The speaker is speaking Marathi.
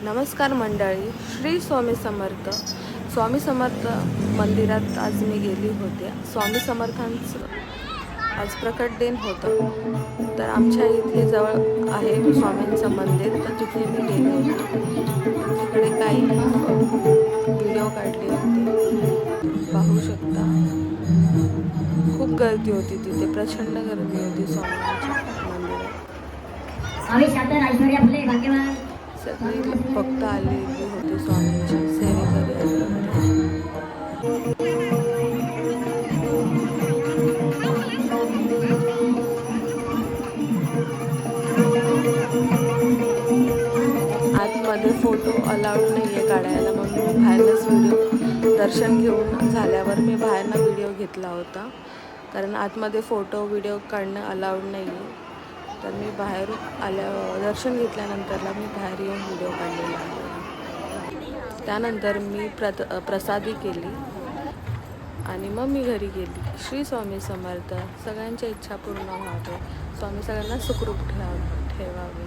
नमस्कार मंडळी, श्री स्वामी समर्थ. स्वामी समर्थ मंदिरात आज मी गेली होते. स्वामी समर्थांचं आज प्रकट दिन होतं, तर आमच्या इथे जवळ आहे स्वामींचं मंदिर, तर तिथे मी गेले होते. तिकडे काही व्हिडिओ काढले होते, पाहू शकता. खूप गर्दी होती तिथे, प्रचंड गर्दी होती स्वामींच्या मंदिरात. स्वामी शांतर ऐश्वर्या फुले भाग्यवान सगळी भक्त आलेली होती, स्वामींच्या सेवेकरी आले होते. आतमध्ये फोटो अलाउड नाही आहे काढायला, म्हणून मी बाहेरच व्हिडिओ दर्शन घेऊन झाल्यावर मी बाहेरनं व्हिडिओ घेतला होता, कारण आतमध्ये फोटो व्हिडिओ काढणं अलाउड नाही आहे. तर मी बाहेर दर्शन घेतल्यानंतरला मी बाहेर येऊन व्हिडिओ काढलेला आहे. त्यानंतर मी प्रसादी केली आणि मग मी घरी गेली. श्री स्वामी समर्थ. सगळ्यांच्या इच्छा पूर्ण व्हावे. स्वामी सगळ्यांना सुखरूप ठेवावे.